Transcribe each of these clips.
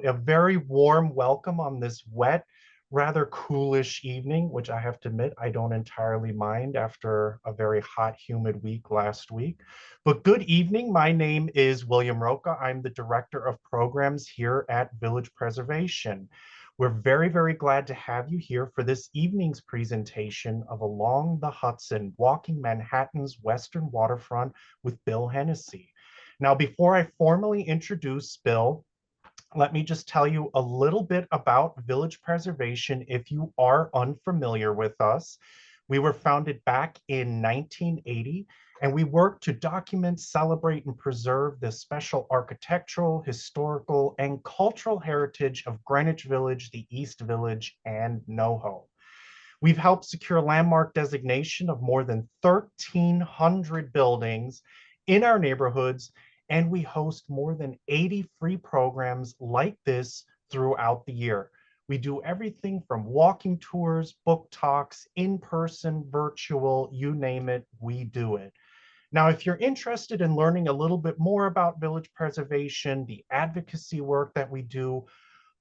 a very warm welcome on this wet, rather coolish evening, which I have to admit I don't entirely mind after a very hot, humid week last week. But good evening. My name is William Roca. I'm the Director of Programs here at Village Preservation. We're very, very glad to have you here for this evening's presentation of Along the Hudson, Walking Manhattan's Western Waterfront with Bill Hennessey. Now, before I formally introduce Bill, let me just tell you a little bit about Village Preservation if you are unfamiliar with us. We were founded back in 1980, and we work to document, celebrate, and preserve the special architectural, historical, and cultural heritage of Greenwich Village, the East Village, and NoHo. We've helped secure landmark designation of more than 1,300 buildings in our neighborhoods, and we host more than 80 free programs like this throughout the year. We do everything from walking tours, book talks, in-person, virtual, you name it, we do it. Now, if you're interested in learning a little bit more about village preservation, the advocacy work that we do,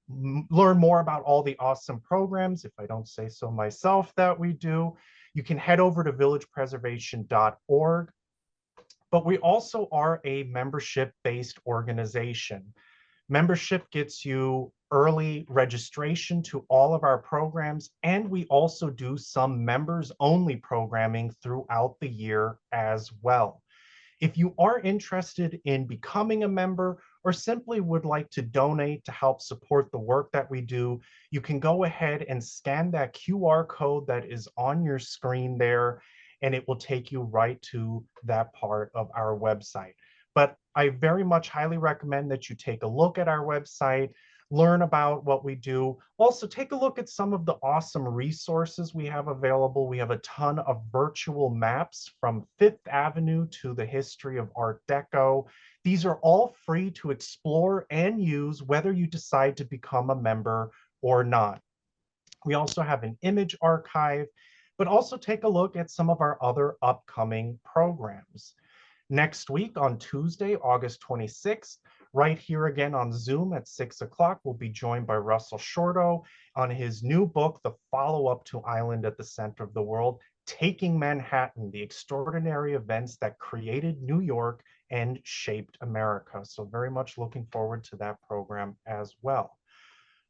learn more about all the awesome programs, if I don't say so myself, that we do, you can head over to villagepreservation.org. But we also are a membership-based organization. Membership gets you early registration to all of our programs, and we also do some members-only programming throughout the year as well. If you are interested in becoming a member or simply would like to donate to help support the work that we do, you can go ahead and scan that QR code that is on your screen there, and it will take you right to that part of our website. But I very much highly recommend that you take a look at our website, learn about what we do. Also, take a look at some of the awesome resources we have available. We have a ton of virtual maps from Fifth Avenue to the history of Art Deco. These are all free to explore and use whether you decide to become a member or not. We also have an image archive, but also take a look at some of our other upcoming programs. Next week on Tuesday, August 26th, right here again on Zoom at 6 o'clock, we'll be joined by Russell Shorto on his new book, The Follow-Up to Island at the Center of the World, Taking Manhattan, the extraordinary events that created New York and shaped America. So very much looking forward to that program as well.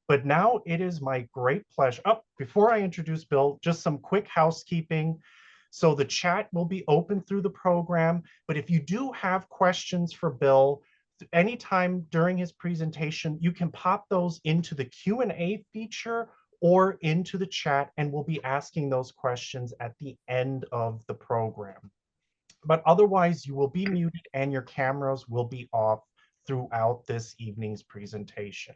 But now it is my great pleasure. Oh, before I introduce Bill, just some quick housekeeping. So the chat will be open through the program, but if you do have questions for Bill, anytime during his presentation, you can pop those into the Q&A feature or into the chat, and we'll be asking those questions at the end of the program. But otherwise, you will be muted and your cameras will be off throughout this evening's presentation.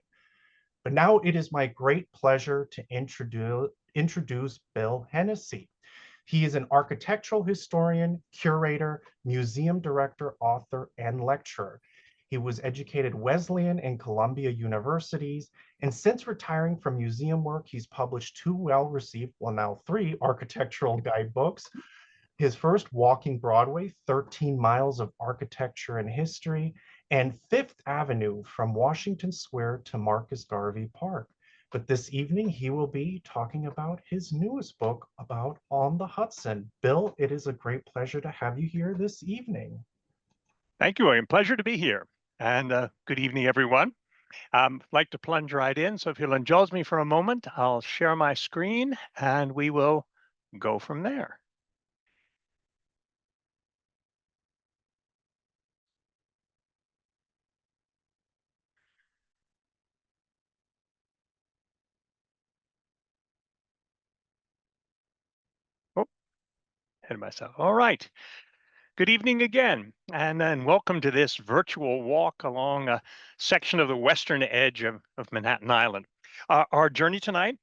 But now it is my great pleasure to introduce Bill Hennessey. He is an architectural historian, curator, museum director, author, and lecturer. He was educated Wesleyan and Columbia universities, and since retiring from museum work, he's published two well-received, well now three, architectural guidebooks. His first, Walking Broadway, 13 Miles of Architecture and History, and Fifth Avenue from Washington Square to Marcus Garvey Park. But this evening, he will be talking about his newest book about On the Hudson. Bill, it is a great pleasure to have you here this evening. Thank you, William. Pleasure to be here. And good evening, everyone. I'd like to plunge right in. So if you'll indulge me for a moment, I'll share my screen and we will go from there. Oh, ahead of myself. All right. Good evening again, and then welcome to this virtual walk along a section of the western edge of Manhattan Island. Our journey tonight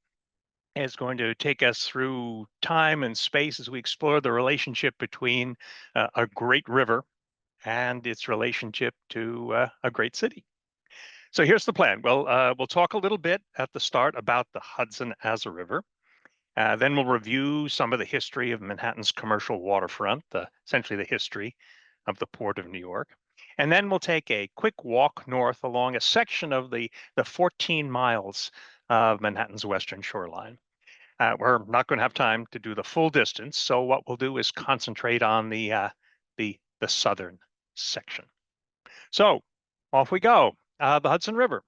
is going to take us through time and space as we explore the relationship between a great river and its relationship to a great city. So here's the plan. Well, we'll talk a little bit at the start about the Hudson as a river. Then we'll review some of the history of Manhattan's commercial waterfront, essentially the history of the Port of New York. And then we'll take a quick walk north along a section of the 14 miles of Manhattan's western shoreline. We're not going to have time to do the full distance, so what we'll do is concentrate on the southern section. So off we go. The Hudson River.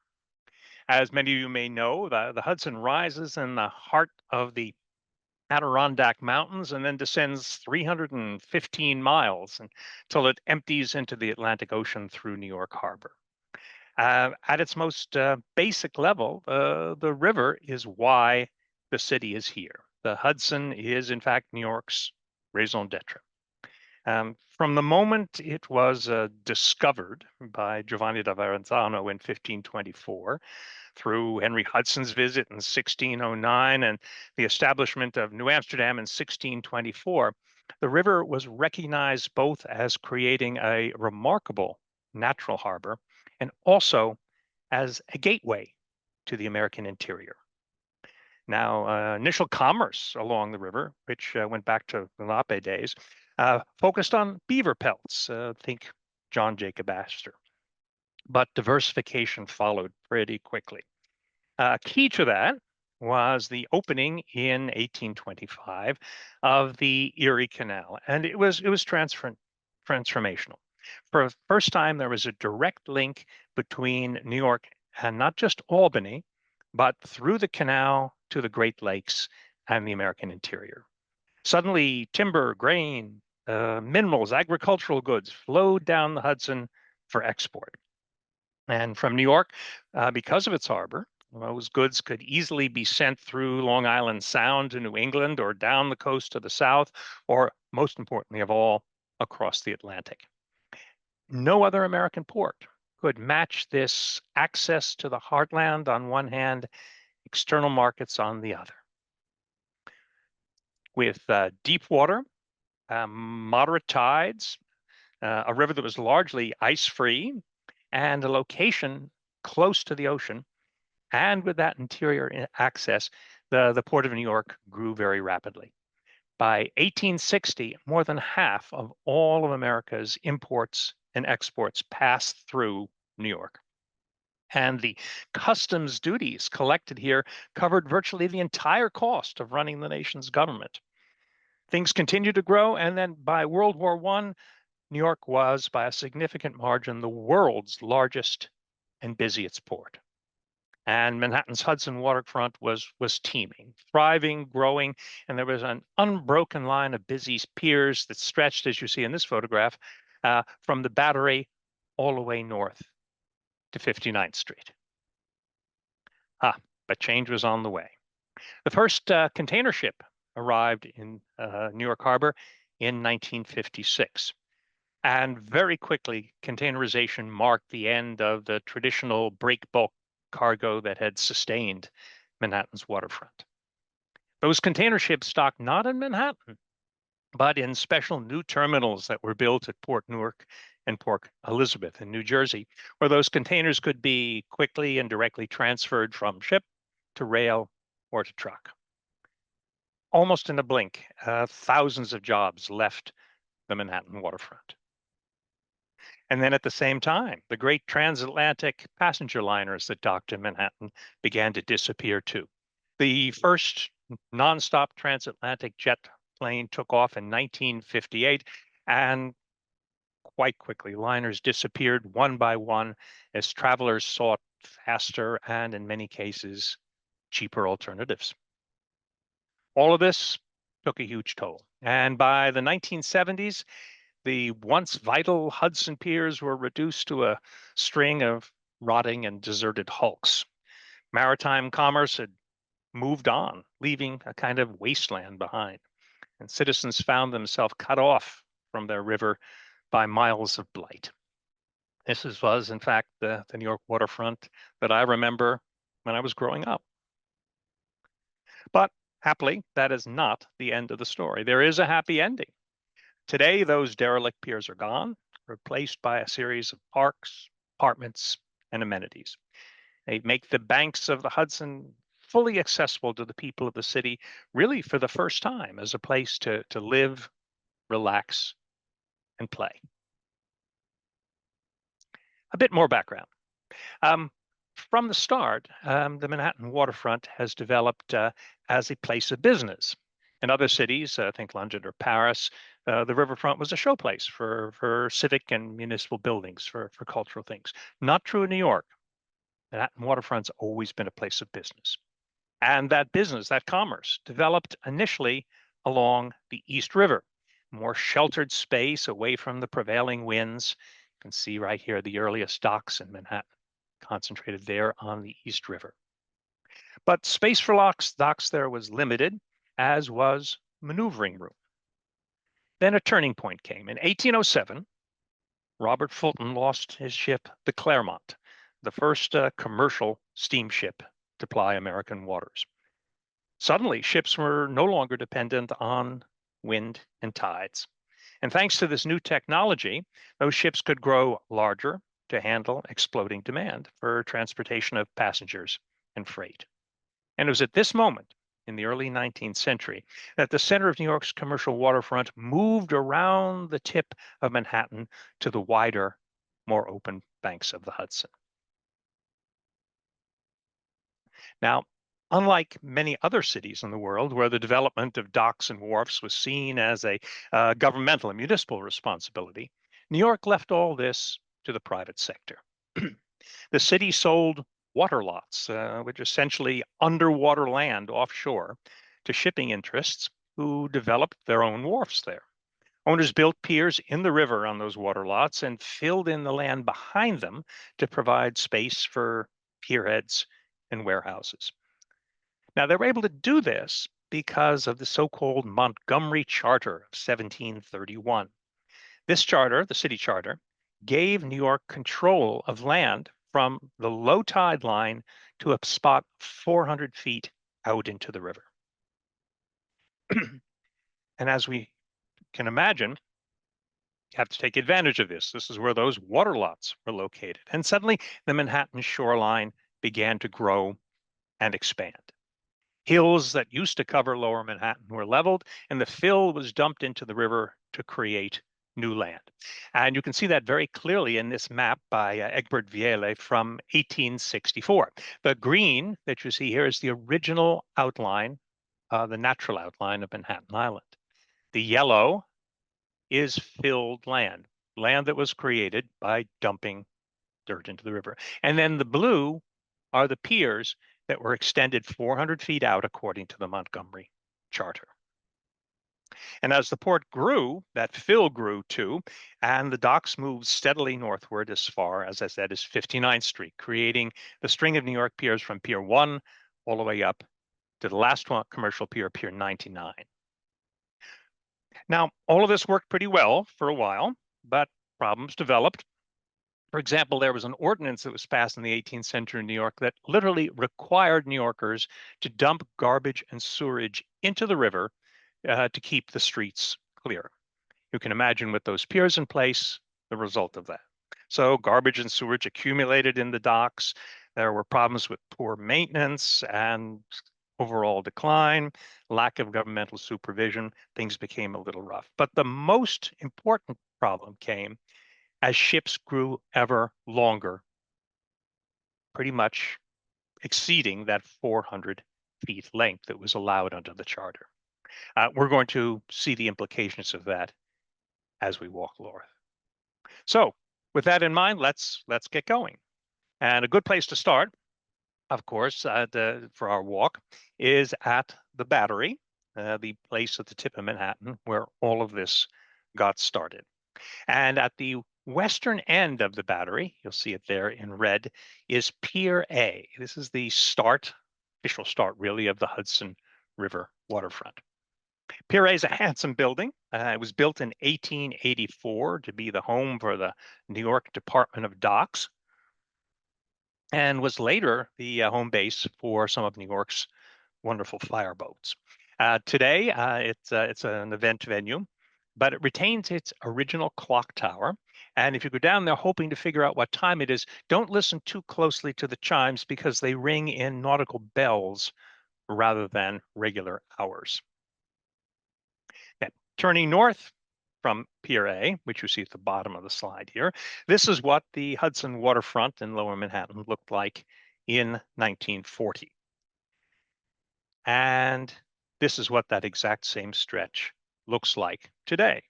As many of you may know, the Hudson rises in the heart of the Adirondack Mountains and then descends 315 miles until it empties into the Atlantic Ocean through New York Harbor. At its most basic level, the river is why the city is here. The Hudson is, in fact, New York's raison d'etre. From the moment it was discovered by Giovanni da Verrazzano in 1524, through Henry Hudson's visit in 1609 and the establishment of New Amsterdam in 1624, the river was recognized both as creating a remarkable natural harbor and also as a gateway to the American interior. Now, initial commerce along the river, which went back to the Lenape days, focused on beaver pelts, think John Jacob Astor. But diversification followed pretty quickly. Key to that was the opening in 1825 of the Erie Canal, and it was transformational. For the first time, there was a direct link between New York and not just Albany, but through the canal to the Great Lakes and the American interior. Suddenly, timber, grain, minerals, agricultural goods flowed down the Hudson for export. And from New York, because of its harbor, those goods could easily be sent through Long Island Sound to New England or down the coast to the south, or most importantly of all, across the Atlantic. No other American port could match this access to the heartland on one hand, external markets on the other. With deep water, moderate tides, a river that was largely ice-free, and a location close to the ocean, and with that interior access, the Port of New York grew very rapidly. By 1860, more than half of all of America's imports and exports passed through New York. And the customs duties collected here covered virtually the entire cost of running the nation's government. Things continued to grow, and then by World War I, New York was, by a significant margin, the world's largest and busiest port. And Manhattan's Hudson waterfront was teeming, thriving, growing, and there was an unbroken line of busy piers that stretched, as you see in this photograph, from the Battery all the way north to 59th Street. But change was on the way. The first container ship arrived in New York Harbor in 1956. And very quickly, containerization marked the end of the traditional break bulk cargo that had sustained Manhattan's waterfront. Those container ships docked not in Manhattan, but in special new terminals that were built at Port Newark and Port Elizabeth in New Jersey, where those containers could be quickly and directly transferred from ship to rail or to truck. Almost in a blink, thousands of jobs left the Manhattan waterfront. And then at the same time, the great transatlantic passenger liners that docked in Manhattan began to disappear too. The first nonstop transatlantic jet plane took off in 1958, and quite quickly, liners disappeared one by one as travelers sought faster and, in many cases, cheaper alternatives. All of this took a huge toll. And by the 1970s, the once vital Hudson piers were reduced to a string of rotting and deserted hulks. Maritime commerce had moved on, leaving a kind of wasteland behind, and citizens found themselves cut off from their river by miles of blight. This was, in fact, the New York waterfront that I remember when I was growing up. But happily, that is not the end of the story. There is a happy ending. Today, those derelict piers are gone, replaced by a series of parks, apartments, and amenities. They make the banks of the Hudson fully accessible to the people of the city, really for the first time, as a place to live, relax, and play. a bit more background. From the start, the Manhattan waterfront has developed as a place of business. In other cities, think London or Paris, the riverfront was a showplace for civic and municipal buildings, for cultural things. Not true in New York. Manhattan waterfront's always been a place of business. And that business, that commerce, developed initially along the East River, more sheltered space away from the prevailing winds. You can see right here the earliest docks in Manhattan, concentrated there on the East River. But space for docks there was limited, as was maneuvering room. Then a turning point came. In 1807, Robert Fulton lost his ship, the Clermont, the first commercial steamship to ply American waters. Suddenly, ships were no longer dependent on wind and tides. And thanks to this new technology, those ships could grow larger to handle exploding demand for transportation of passengers and freight. And it was at this moment in the early 19th century that the center of New York's commercial waterfront moved around the tip of Manhattan to the wider, more open banks of the Hudson. Now, unlike many other cities in the world where the development of docks and wharfs was seen as a governmental and municipal responsibility, New York left all this to the private sector. The city sold water lots, which essentially underwater land offshore, to shipping interests who developed their own wharfs there. Owners built piers in the river on those water lots and filled in the land behind them to provide space for pierheads and warehouses. Now, they were able to do this because of the so-called Montgomery Charter of 1731. This charter, the city charter, gave New York control of land from the low tide line to a spot 400 feet out into the river. And as we can imagine, you have to take advantage of this. This is where those water lots were located. And suddenly the Manhattan shoreline began to grow and expand. Hills that used to cover lower Manhattan were leveled, and the fill was dumped into the river to create new land. And you can see that very clearly in this map by Egbert Viele from 1864. The green that you see here is the original outline, the natural outline of Manhattan Island. The yellow is filled land, land that was created by dumping dirt into the river. And then the blue are the piers that were extended 400 feet out according to the Montgomery Charter. And as the port grew, that fill grew too, and the docks moved steadily northward as far, as I said, as 59th Street, creating the string of New York piers from Pier 1 all the way up to the last one, commercial pier, Pier 99. Now, all of this worked pretty well for a while, but problems developed. For example, there was an ordinance that was passed in the 18th century in New York that literally required New Yorkers to dump garbage and sewerage into the river to keep the streets clear. You can imagine with those piers in place, the result of that. So garbage and sewage accumulated in the docks. There were problems with poor maintenance and overall decline, lack of governmental supervision. Things became a little rough. But the most important problem came as ships grew ever longer, pretty much exceeding that 400 feet length that was allowed under the charter. We're going to see the implications of that as we walk north. So with that in mind, let's get going. And a good place to start, of course, for our walk is at the Battery, the place at the tip of Manhattan where all of this got started. And at the western end of the Battery, you'll see it there in red, is Pier A. This is the official start really, of the Hudson River waterfront. Pier A is a handsome building. It was built in 1884 to be the home for the New York Department of Docks, and was later the home base for some of New York's wonderful fireboats. Today, it's an event venue, but it retains its original clock tower. And if you go down there hoping to figure out what time it is, don't listen too closely to the chimes because they ring in nautical bells rather than regular hours. Now, turning north, from Pier A, which you see at the bottom of the slide here. This is what the Hudson waterfront in Lower Manhattan looked like in 1940. And this is what that exact same stretch looks like today.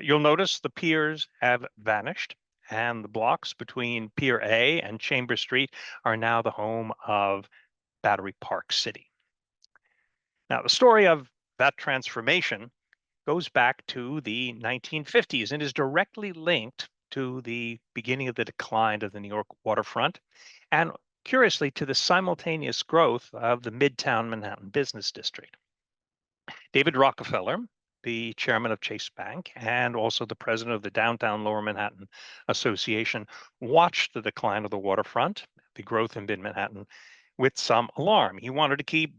You'll notice the piers have vanished, and the blocks between Pier A and Chambers Street are now the home of Battery Park City. Now, the story of that transformation goes back to the 1950s and is directly linked to the beginning of the decline of the New York waterfront and, curiously, to the simultaneous growth of the Midtown Manhattan business district. David Rockefeller, the chairman of Chase Bank and also the president of the Downtown Lower Manhattan Association, watched the decline of the waterfront, the growth in Mid-Manhattan, with some alarm. He wanted to keep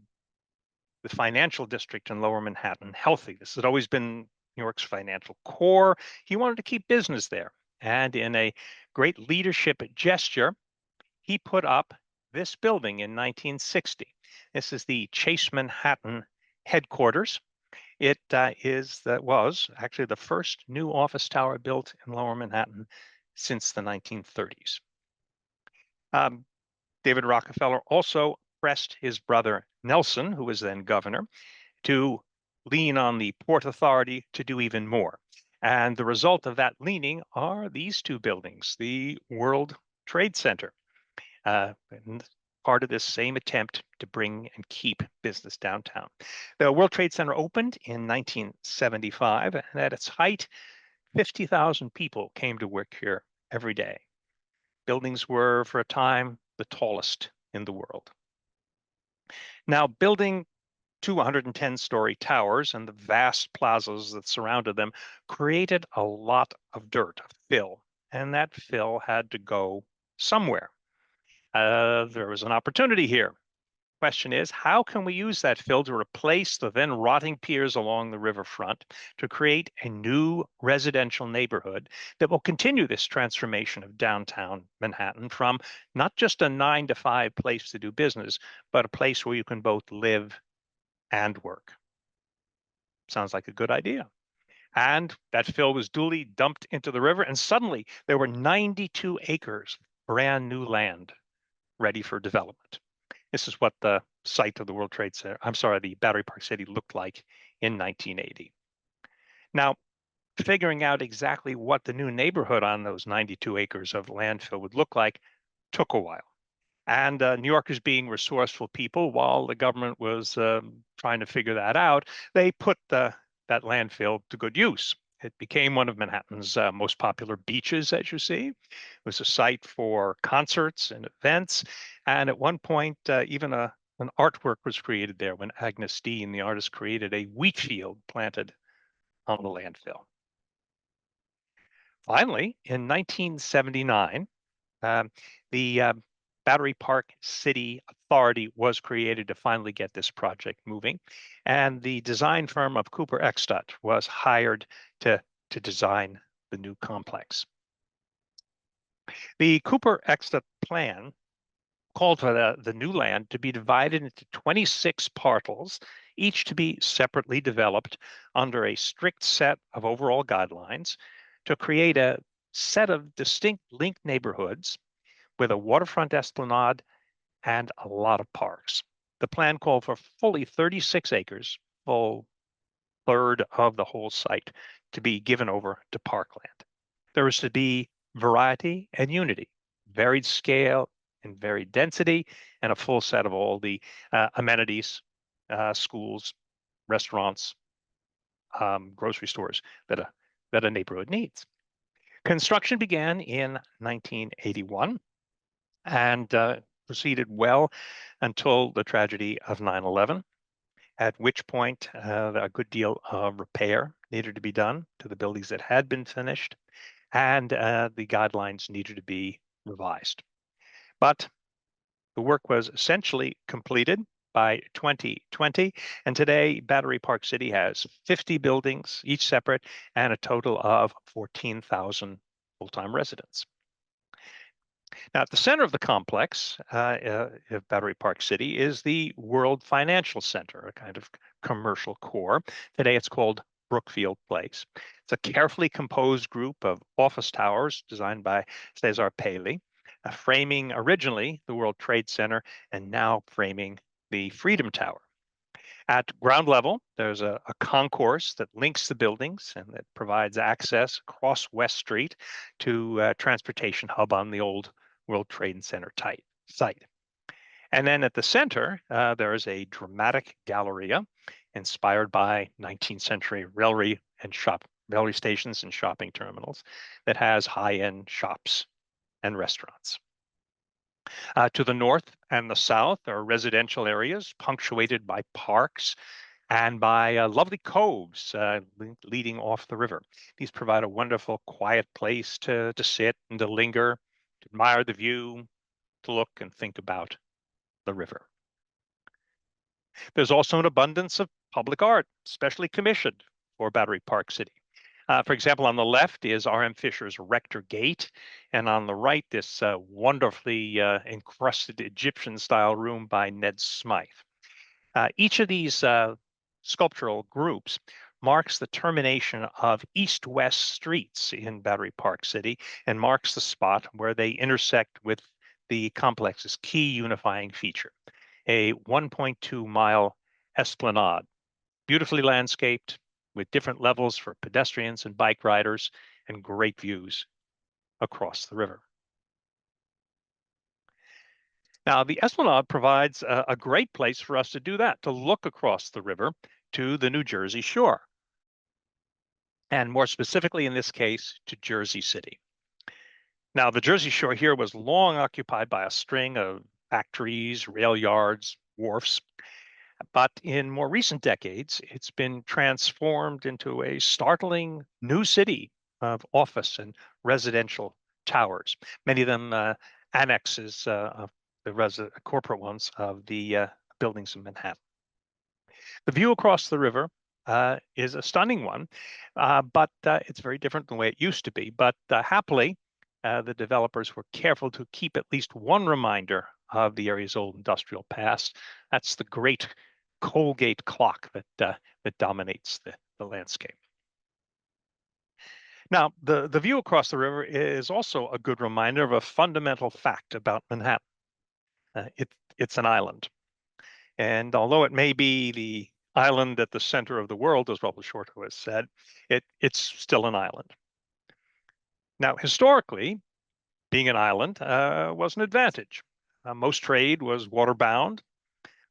the financial district in Lower Manhattan healthy. This had always been New York's financial core. He wanted to keep business there. And in a great leadership gesture, he put up this building in 1960. This is the Chase Manhattan headquarters. It was actually the first new office tower built in Lower Manhattan since the 1930s. David Rockefeller also pressed his brother Nelson, who was then governor, to lean on the Port Authority to do even more. And the result of that leaning are these two buildings, the World Trade Center, and part of this same attempt to bring and keep business downtown. The World Trade Center opened in 1975, and at its height, 50,000 people came to work here every day. Buildings were, for a time, the tallest in the world. Now, building 210-story towers and the vast plazas that surrounded them created a lot of dirt, of fill, and that fill had to go somewhere. There was an opportunity here. Question is, how can we use that fill to replace the then rotting piers along the riverfront to create a new residential neighborhood that will continue this transformation of downtown Manhattan from not just a 9-to-5 place to do business, but a place where you can both live and work? Sounds like a good idea. And that fill was duly dumped into the river, and suddenly there were 92 acres of brand new land ready for development. This is what the site of the World Trade Center, the Battery Park City looked like in 1980. Now, figuring out exactly what the new neighborhood on those 92 acres of landfill would look like took a while. And New Yorkers, being resourceful people, while the government was trying to figure that out, they put that landfill to good use. It became one of Manhattan's most popular beaches, as you see. It was a site for concerts and events. And at one point, even an artwork was created there when Agnes Dean, the artist, created a wheat field planted on the landfill. Finally, in 1979, the Battery Park City Authority was created to finally get this project moving. And the design firm of Cooper Eckstadt was hired to design the new complex. The Cooper Eckstadt plan called for the new land to be divided into 26 parcels, each to be separately developed under a strict set of overall guidelines to create a set of distinct linked neighborhoods with a waterfront esplanade and a lot of parks. The plan called for fully 36 acres, full third of the whole site, to be given over to parkland. There was to be variety and unity, varied scale and varied density, and a full set of all the amenities, schools, restaurants, grocery stores that a neighborhood needs. Construction began in 1981 and proceeded well until the tragedy of 9/11, at which point a good deal of repair needed to be done to the buildings that had been finished, and the guidelines needed to be revised. But the work was essentially completed by 2020, and today Battery Park City has 50 buildings, each separate, and a total of 14,000 full-time residents. Now, at the center of the complex of Battery Park City is the World Financial Center, a kind of commercial core. Today it's called Brookfield Place. It's a carefully composed group of office towers designed by Cesar Paley, framing originally the World Trade Center and now framing the Freedom Tower. At ground level, there's a concourse that links the buildings and that provides access across West Street to a transportation hub on the old World Trade Center site. And then at the center, there is a dramatic galleria inspired by 19th century railway stations and shopping terminals that has high-end shops and restaurants. To the north and the south are residential areas punctuated by parks and by lovely coves leading off the river. These provide a wonderful, quiet place to sit and to linger, to admire the view, to look and think about the river. There's also an abundance of public art, specially commissioned for Battery Park City. For example, on the left is R.M. Fisher's Rector Gate, and on the right, this wonderfully encrusted Egyptian-style room by Ned Smythe. Each of these sculptural groups marks the termination of east-west streets in Battery Park City and marks the spot where they intersect with the complex's key unifying feature, a 1.2-mile esplanade, beautifully landscaped with different levels for pedestrians and bike riders and great views across the river. Now, the esplanade provides a great place for us to do that, to look across the river to the New Jersey shore, and more specifically in this case, to Jersey City. Now, the Jersey Shore here was long occupied by a string of factories, rail yards, wharfs, but in more recent decades, it's been transformed into a startling new city of office and residential towers, many of them annexes of the corporate ones of the buildings in Manhattan. The view across the river is a stunning one, but it's very different than the way it used to be. But happily, the developers were careful to keep at least one reminder of the area's old industrial past. That's the great Colgate clock that dominates the landscape. Now, the view across the river is also a good reminder of a fundamental fact about Manhattan. It's an island. And although it may be the island at the center of the world, as Robert Shorto has said, it's still an island. Now, historically, being an island was an advantage. Most trade was waterbound.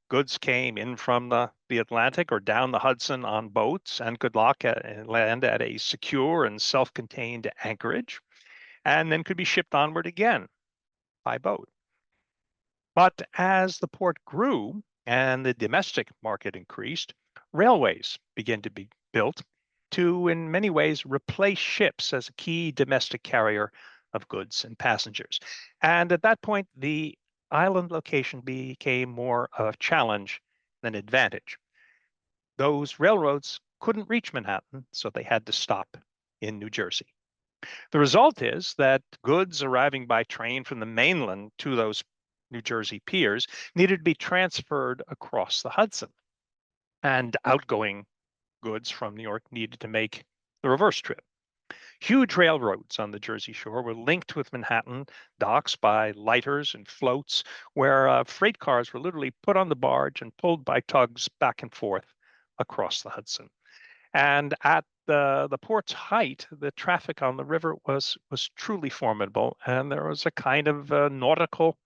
Goods came in from the Atlantic or down the Hudson on boats and could land at a secure and self-contained anchorage, and then could be shipped onward again by boat. But as the port grew and the domestic market increased, railways began to be built to, in many ways, replace ships as a key domestic carrier of goods and passengers. And at that point, the island location became more of a challenge than advantage. Those railroads couldn't reach Manhattan, so they had to stop in New Jersey. The result is that goods arriving by train from the mainland to those New Jersey piers needed to be transferred across the Hudson, and outgoing goods from New York needed to make the reverse trip. Huge railroads on the Jersey Shore were linked with Manhattan docks by lighters and floats, where freight cars were literally put on the barge and pulled by tugs back and forth across the Hudson. And at the port's height, the traffic on the river was truly formidable, and there was a kind of nautical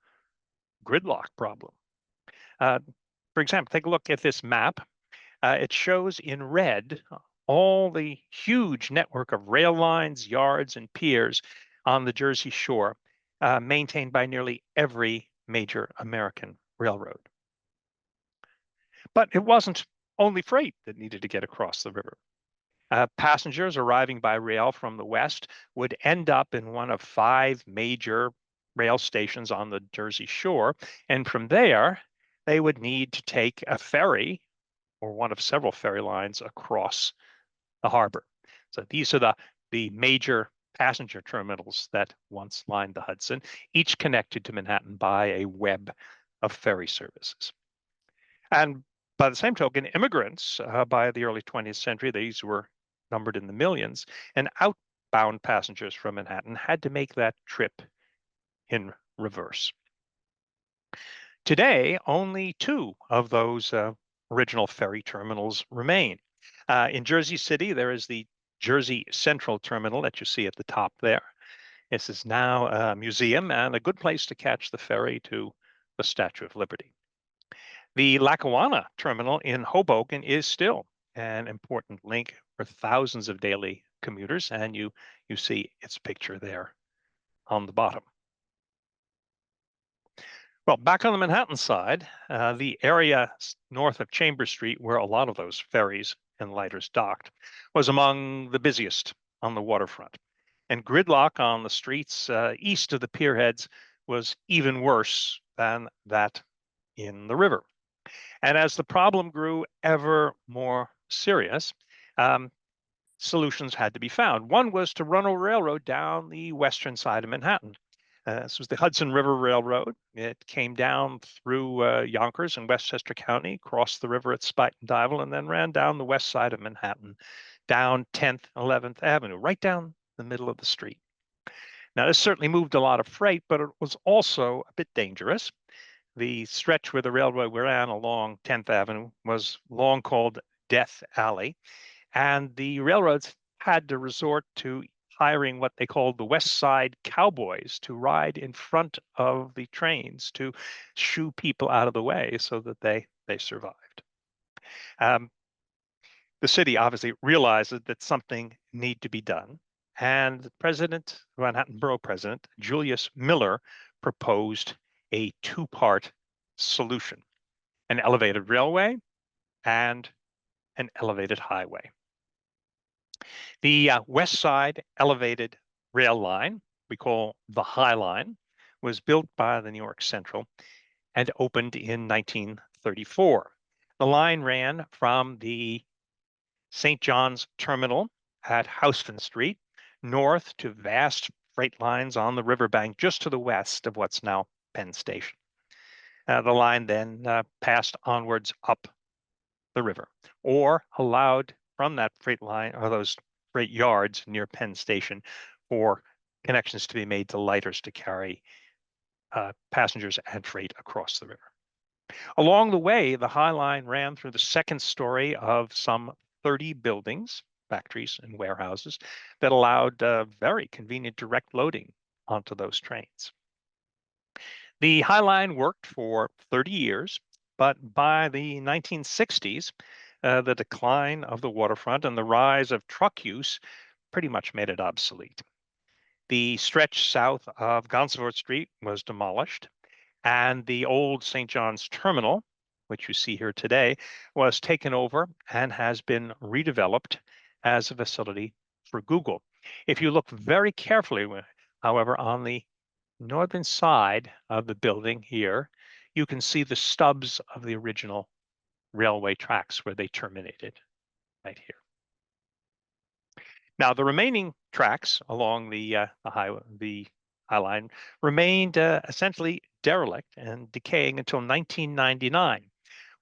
gridlock problem. For example, take a look at this map. It shows in red all the huge network of rail lines, yards, and piers on the Jersey Shore, maintained by nearly every major American railroad. But it wasn't only freight that needed to get across the river. Passengers arriving by rail from the west would end up in one of 5 major rail stations on the Jersey Shore, and from there, they would need to take a ferry or one of several ferry lines across the harbor. So these are the major passenger terminals that once lined the Hudson, each connected to Manhattan by a web of ferry services. And by the same token, immigrants by the early 20th century, these were numbered in the millions, and outbound passengers from Manhattan had to make that trip in reverse. Today, only two of those original ferry terminals remain. In Jersey City, there is the Jersey Central Terminal that you see at the top there. This is now a museum and a good place to catch the ferry to the Statue of Liberty. The Lackawanna Terminal in Hoboken is still an important link for thousands of daily commuters, and you see its picture there on the bottom. Well, back on the Manhattan side, the area north of Chambers Street, where a lot of those ferries and lighters docked, was among the busiest on the waterfront. And gridlock on the streets east of the pierheads was even worse than that in the river. And as the problem grew ever more serious, solutions had to be found. One was to run a railroad down the western side of Manhattan. This was the Hudson River Railroad. It came down through Yonkers and Westchester County, crossed the river at Spuyten Duyvil, and then ran down the west side of Manhattan, down 10th, 11th Avenue, right down the middle of the street. Now, this certainly moved a lot of freight, but it was also a bit dangerous. The stretch where the railroad ran along 10th Avenue was long called Death Alley, and the railroads had to resort to hiring what they called the West Side Cowboys to ride in front of the trains to shoo people out of the way so that they survived. The city obviously realized that something needed to be done, and the president, Manhattan Borough President Julius Miller, proposed a two-part solution: an elevated railway and an elevated highway. The West Side elevated rail line, we call the High Line, was built by the New York Central and opened in 1934. The line ran from the St. John's Terminal at Houston Street north to vast freight lines on the riverbank just to the west of what's now Penn Station. The line then passed onwards up the river, or allowed from that freight line or those freight yards near Penn Station for connections to be made to lighters to carry passengers and freight across the river. Along the way, the High Line ran through the second story of some 30 buildings, factories and warehouses that allowed very convenient direct loading onto those trains. The High Line worked for 30 years, but by the 1960s, the decline of the waterfront and the rise of truck use pretty much made it obsolete. The stretch south of Gansevoort Street was demolished, and the old St. John's Terminal, which you see here today, was taken over and has been redeveloped as a facility for Google. If you look very carefully, however, on the northern side of the building here, you can see the stubs of the original railway tracks where they terminated right here. Now, the remaining tracks along the High Line remained essentially derelict and decaying until 1999,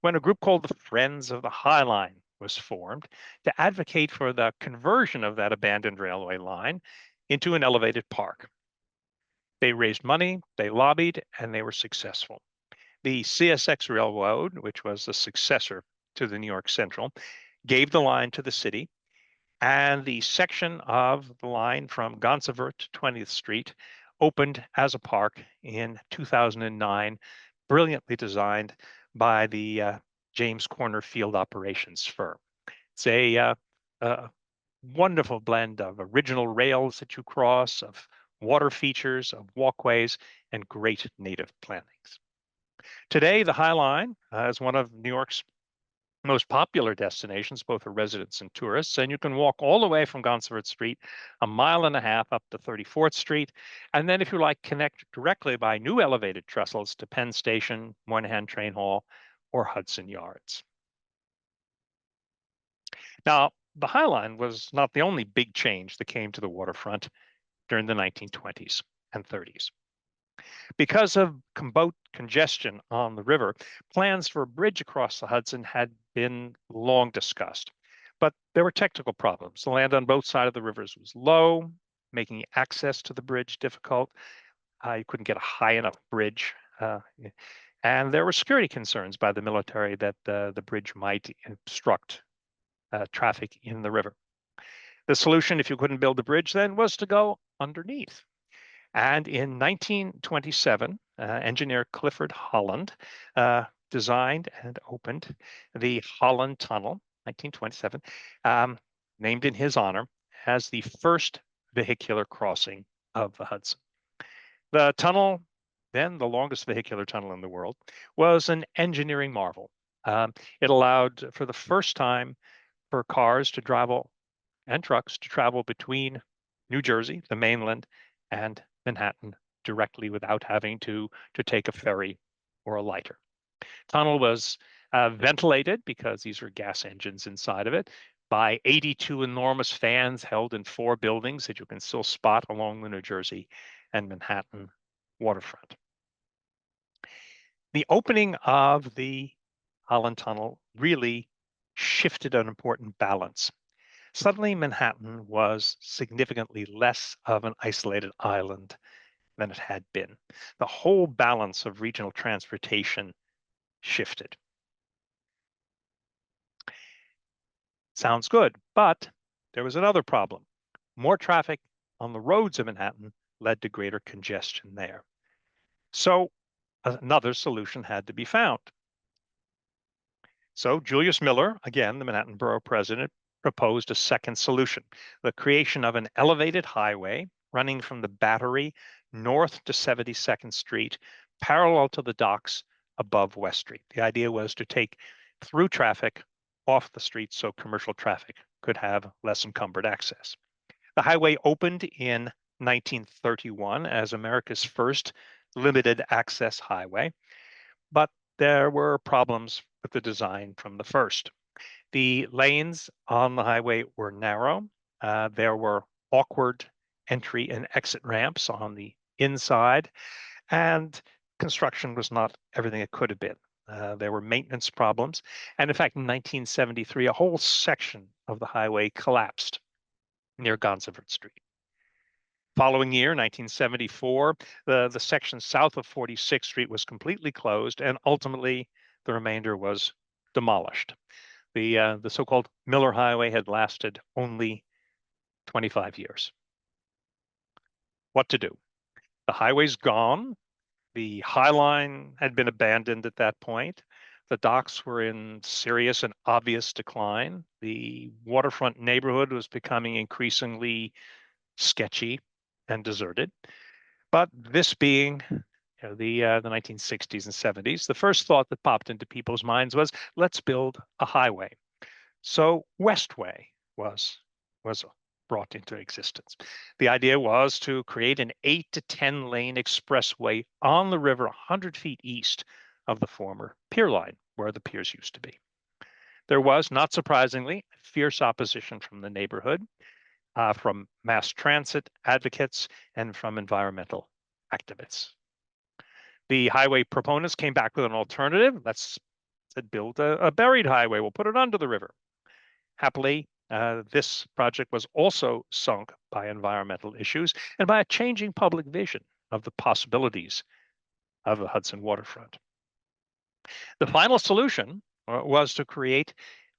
when a group called the Friends of the High Line was formed to advocate for the conversion of that abandoned railway line into an elevated park. They raised money, they lobbied, and they were successful. The CSX Railroad, which was the successor to the New York Central, gave the line to the city, and the section of the line from Gansevoort to 20th Street opened as a park in 2009, brilliantly designed by the James Corner Field Operations firm. It's a wonderful blend of original rails that you cross, of water features, of walkways, and great native plantings. Today, the High Line is one of New York's most popular destinations, both for residents and tourists, and you can walk all the way from Gansevoort Street, a mile and a half up to 34th Street, and then if you like, connect directly by new elevated trestles to Penn Station, Moynihan Train Hall, or Hudson Yards. Now, the High Line was not the only big change that came to the waterfront during the 1920s and 30s. Because of boat congestion on the river, plans for a bridge across the Hudson had been long discussed. But there were technical problems. The land on both sides of the rivers was low, making access to the bridge difficult. You couldn't get a high enough bridge. And there were security concerns by the military that the bridge might obstruct traffic in the river. The solution, if you couldn't build the bridge then, was to go underneath. And in 1927, engineer Clifford Holland designed and opened the Holland Tunnel, 1927, named in his honor as the first vehicular crossing of the Hudson. The tunnel, then the longest vehicular tunnel in the world, was an engineering marvel. It allowed, for the first time, for cars to travel and trucks to travel between New Jersey, the mainland, and Manhattan directly without having to take a ferry or a lighter. Tunnel was ventilated because these were gas engines inside of it by 82 enormous fans held in 4 buildings that you can still spot along the New Jersey and Manhattan waterfront. The opening of the Holland Tunnel really shifted an important balance. Suddenly, Manhattan was significantly less of an isolated island than it had been. The whole balance of regional transportation shifted. Sounds good, but there was another problem. More traffic on the roads of Manhattan led to greater congestion there. So another solution had to be found. So Julius Miller, again, the Manhattan Borough president, proposed a second solution, the creation of an elevated highway running from the Battery north to 72nd Street, parallel to the docks above West Street. The idea was to take through traffic off the street so commercial traffic could have less encumbered access. The highway opened in 1931 as America's first limited access highway, but there were problems with the design from the first. The lanes on the highway were narrow. There were awkward entry and exit ramps on the inside, and construction was not everything it could have been. There were maintenance problems. And in fact, in 1973, a whole section of the highway collapsed near Gansevoort Street. Following year, 1974, the section south of 46th Street was completely closed, and ultimately the remainder was demolished. The so-called Miller Highway had lasted only 25 years. What to do? The highway's gone. The High Line had been abandoned at that point. The docks were in serious and obvious decline. The waterfront neighborhood was becoming increasingly sketchy and deserted. But this being the 1960s and 70s, the first thought that popped into people's minds was, let's build a highway. So Westway was brought into existence. The idea was to create an 8 to 10 lane expressway on the river 100 feet east of the former pier line, where the piers used to be. There was, not surprisingly, fierce opposition from the neighborhood, from mass transit advocates, and from environmental activists. The highway proponents came back with an alternative. Let's build a buried highway. We'll put it under the river. Happily, this project was also sunk by environmental issues and by a changing public vision of the possibilities of the Hudson waterfront. The final solution was to create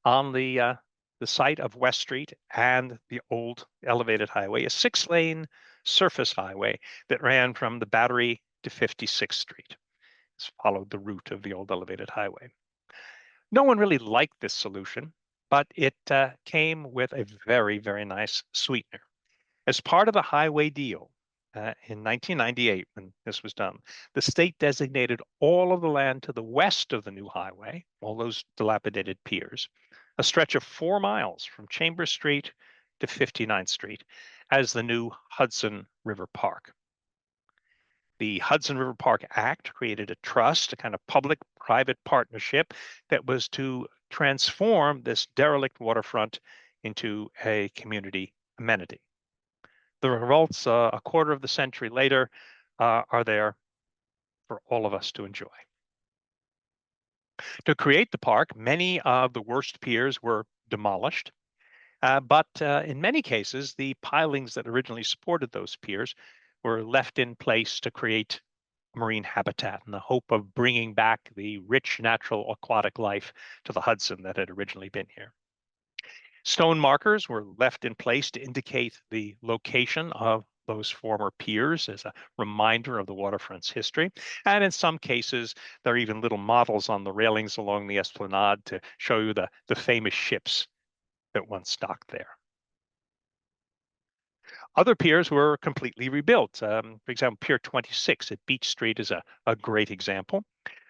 on the site of West Street and the old elevated highway, a 6-lane surface highway that ran from the Battery to 56th Street. This followed the route of the old elevated highway. No one really liked this solution, but it came with a very, very nice sweetener. As part of the highway deal in 1998, when this was done, the state designated all of the land to the west of the new highway, all those dilapidated piers, a stretch of 4 miles from Chambers Street to 59th Street, as the new Hudson River Park. The Hudson River Park Act created a trust, a kind of public-private partnership that was to transform this derelict waterfront into a community amenity. The results, a quarter of the century later, are there for all of us to enjoy. To create the park, many of the worst piers were demolished. But in many cases, the pilings that originally supported those piers were left in place to create marine habitat in the hope of bringing back the rich natural aquatic life to the Hudson that had originally been here. Stone markers were left in place to indicate the location of those former piers as a reminder of the waterfront's history. And in some cases, there are even little models on the railings along the esplanade to show you the famous ships that once docked there. Other piers were completely rebuilt. For example, Pier 26 at Beach Street is a great example.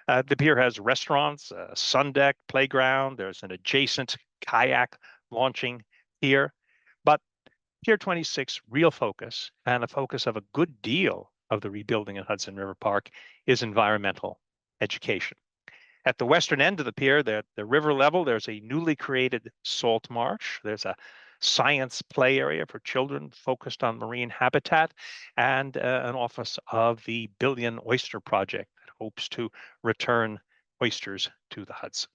The pier has restaurants, a sun deck, playground. There's an adjacent kayak launching pier. But Pier 26 real focus and a focus of a good deal of the rebuilding at Hudson River Park is environmental education. At the western end of the pier, the river level, there's a newly created salt marsh. There's a science play area for children focused on marine habitat, and an office of the Billion Oyster Project that hopes to return oysters to the Hudson.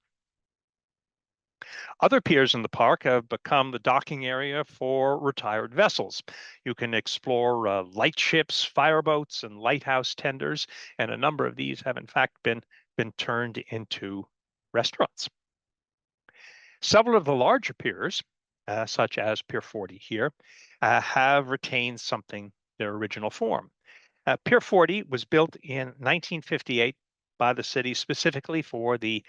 Other piers in the park have become the docking area for retired vessels. You can explore lightships, fireboats, and lighthouse tenders, and a number of these have in fact been turned into restaurants. Several of the larger piers, such as Pier 40 here, have retained something their original form. Pier 40 was built in 1958 by the city specifically for the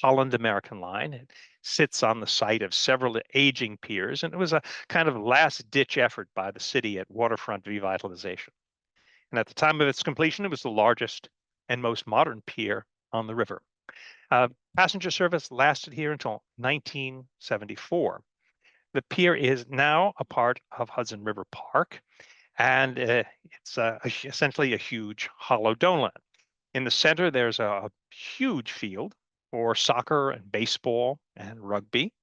Holland American Line. It sits on the site of several aging piers, and it was a kind of last-ditch effort by the city at waterfront revitalization. And at the time of its completion, it was the largest and most modern pier on the river. Passenger service lasted here until 1974. The pier is now a part of Hudson River Park, and it's essentially a huge hollow domeland. In the center, there's a huge field for soccer and baseball and rugby.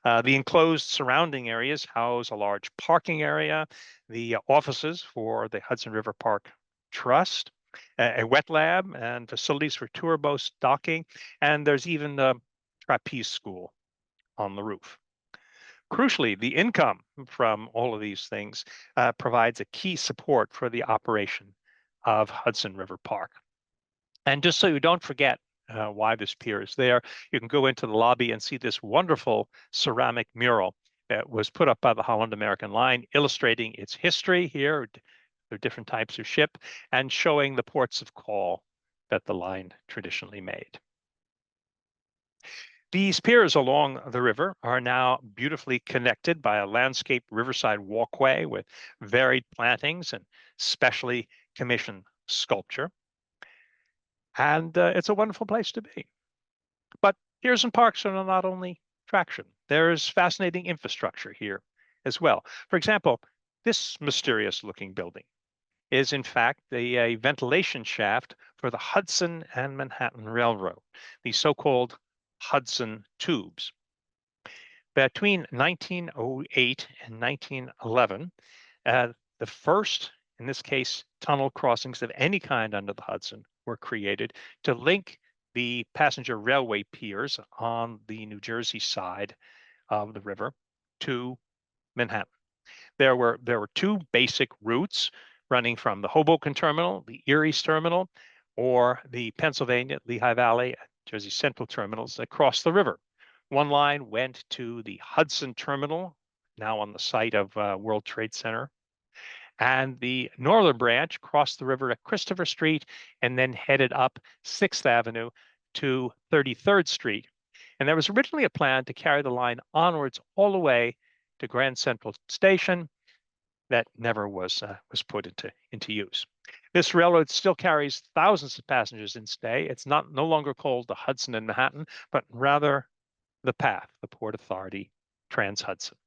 The enclosed surrounding areas house a large parking area, the offices for the Hudson River Park Trust, a wet lab, and facilities for tour boats docking, and there's even the trapeze school on the roof. Crucially, the income from all of these things provides a key support for the operation of Hudson River Park. And just so you don't forget why this pier is there, you can go into the lobby and see this wonderful ceramic mural that was put up by the Holland American Line, illustrating its history here, the different types of ship, and showing the ports of call that the line traditionally made. These piers along the river are now beautifully connected by a landscape riverside walkway with varied plantings and specially commissioned sculpture. And it's a wonderful place to be. But piers and parks are not only attraction. There's fascinating infrastructure here as well. For example, this mysterious looking building is in fact a ventilation shaft for the Hudson and Manhattan Railroad, the so-called Hudson tubes. Between 1908 and 1911, the first, in this case, tunnel crossings of any kind under the Hudson were created to link the passenger railway piers on the New Jersey side of the river to Manhattan. There were two basic routes running from the Hoboken Terminal, the Erie Terminal, or the Pennsylvania, Lehigh Valley, Jersey Central terminals across the river. One line went to the Hudson Terminal, now on the site of World Trade Center, and the northern branch crossed the river at Christopher Street and then headed up 6th Avenue to 33rd Street. And there was originally a plan to carry the line onwards all the way to Grand Central Station that never was put into use. This railroad still carries thousands of passengers in stay. It's no longer called the Hudson and Manhattan, but rather the PATH, the Port Authority Trans-Hudson.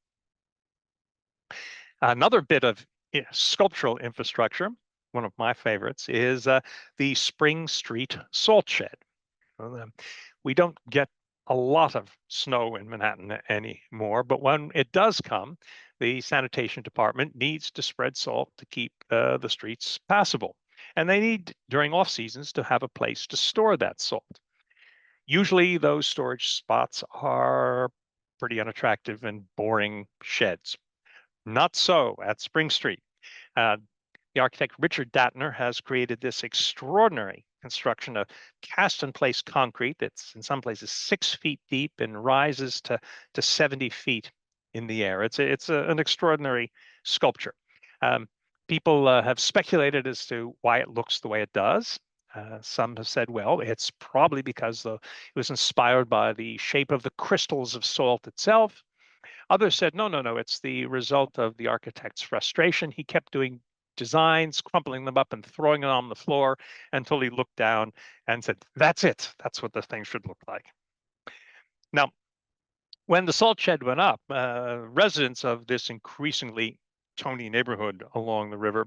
Another bit of sculptural infrastructure, one of my favorites, is the Spring Street Salt Shed. We don't get a lot of snow in Manhattan anymore, but when it does come, the sanitation department needs to spread salt to keep the streets passable. And they need, during off seasons, to have a place to store that salt. Usually those storage spots are pretty unattractive and boring sheds. Not so at Spring Street. Uh, the architect Richard Datner has created this extraordinary construction of cast-in-place concrete that's in some places 6 feet deep and rises to 70 feet in the air. An extraordinary sculpture. Um, People have speculated as to why it looks the way it does. Some have said, well, it's probably because it was inspired by the shape of the crystals of salt itself. Others said, no, no, no, it's the result of the architect's frustration. He kept doing designs, crumpling them up and throwing them on the floor until he looked down and said, that's it. That's what the thing should look like. Now, when the salt shed went up, residents of this increasingly Tony neighborhood along the river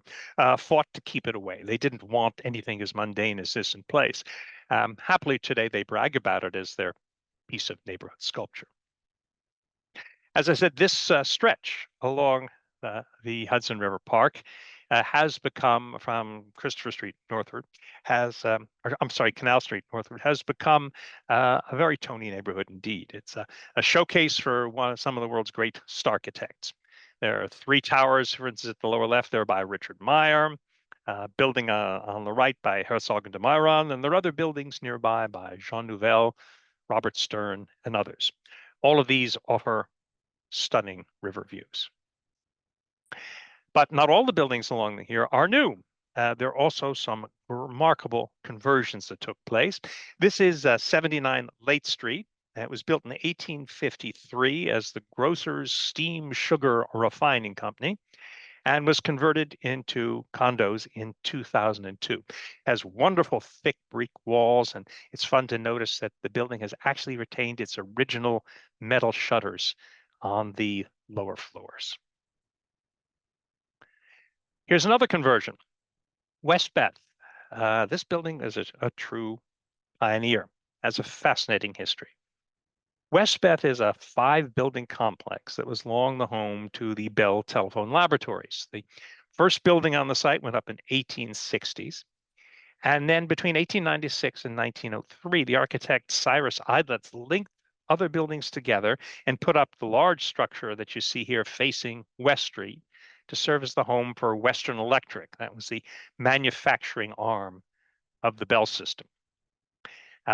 fought to keep it away. They didn't want anything as mundane as this in place. Happily today, they brag about it as their piece of neighborhood sculpture. As I said, this stretch along the Hudson River Park has become, from Christopher Street northward, Canal Street northward, has become a very Tony neighborhood indeed. It's a showcase for some of the world's great architects. There are 3 towers, for instance, at the lower left there by Richard Meyer, building on the right by Herzog and de Meuron, and there are other buildings nearby by Jean Nouvel, Robert Stern, and others. All of these offer stunning river views. But not all the buildings along here are new. There are also some remarkable conversions that took place. This is 79 Late Street. It was built in 1853 as the Grocers Steam Sugar Refining Company and was converted into condos in 2002. It has wonderful thick brick walls, and it's fun to notice that the building has actually retained its original metal shutters on the lower floors. Here's another conversion. West Bath. This building is a true pioneer, has a fascinating history. West Bath is a 5-building complex that was long the home to the Bell Telephone Laboratories. The first building on the site went up in 1860s. And then between 1896 and 1903, the architect Cyrus Eidlitz linked other buildings together and put up the large structure that you see here facing West Street to serve as the home for Western Electric. That was the manufacturing arm of the Bell system.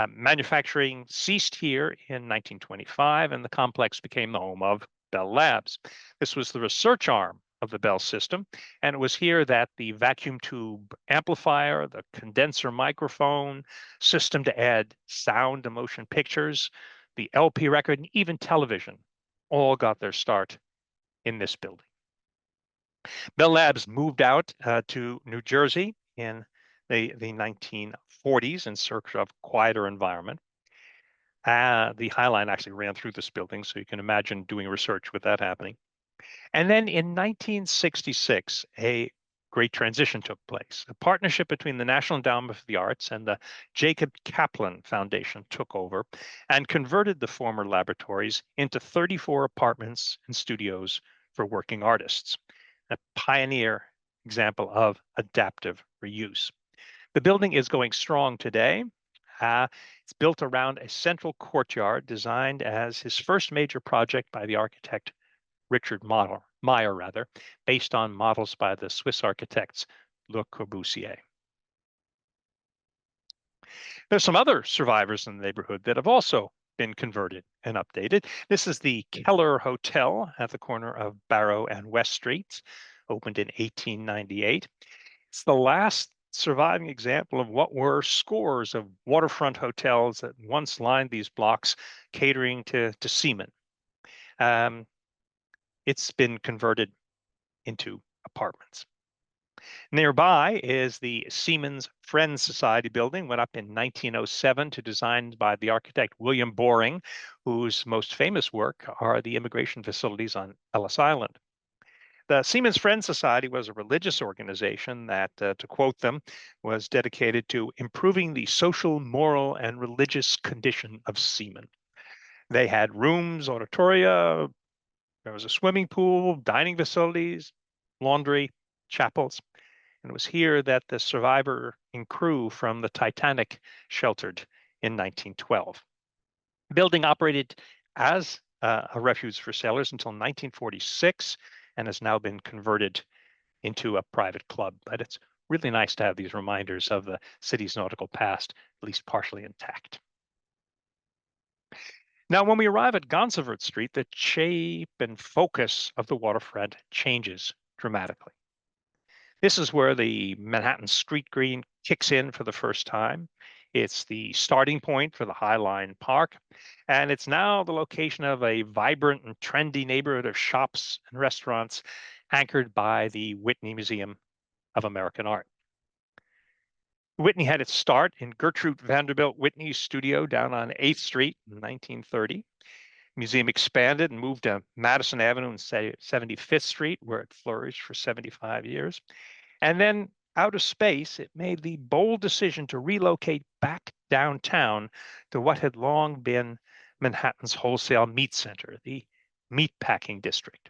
Manufacturing ceased here in 1925, and the complex became the home of Bell Labs. This was the research arm of the Bell system, and it was here that the vacuum tube amplifier, the condenser microphone, system to add sound to motion pictures, the LP record, and even television all got their start in this building. Bell Labs moved out to New Jersey in the 1940s in search of quieter environment. The High Line actually ran through this building, so you can imagine doing research with that happening. And then in 1966, a great transition took place. A partnership between the National Endowment for the Arts and the Jacob Kaplan Foundation took over and converted the former laboratories into 34 apartments and studios for working artists. A pioneer example of adaptive reuse. The building is going strong today. It's built around a central courtyard designed as his first major project by the architect Richard Meyer, based on models by the Swiss architects Le Corbusier. There's some other survivors in the neighborhood that have also been converted and updated. This is the Keller Hotel at the corner of Barrow and West Streets, opened in 1898. It's the last surviving example of what were scores of waterfront hotels that once lined these blocks, catering to seamen. It's been converted into apartments. Nearby is the Seamen's Friends Society building, went up in 1907 to designed by the architect William Boring, whose most famous work are the immigration facilities on Ellis Island. The Seamen's Friends Society was a religious organization that, to quote them, was dedicated to improving the social, moral, and religious condition of seamen. They had rooms, auditoria, there was a swimming pool, dining facilities, laundry, chapels. And it was here that the survivor and crew from the Titanic sheltered in 1912. The building operated as a refuge for sailors until 1946 and has now been converted into a private club. But it's really nice to have these reminders of the city's nautical past, at least partially intact. Now, when we arrive at Gansevoort Street, the shape and focus of the waterfront changes dramatically. This is where the Manhattan street green kicks in for the first time. It's the starting point for the High Line Park, and it's now the location of a vibrant and trendy neighborhood of shops and restaurants anchored by the Whitney Museum of American Art. Whitney had its start in Gertrude Vanderbilt Whitney's studio down on 8th Street in 1930. Museum expanded and moved to Madison Avenue and 75th Street, where it flourished for 75 years. And then out of space, it made the bold decision to relocate back downtown to what had long been Manhattan's wholesale meat center, the meatpacking district.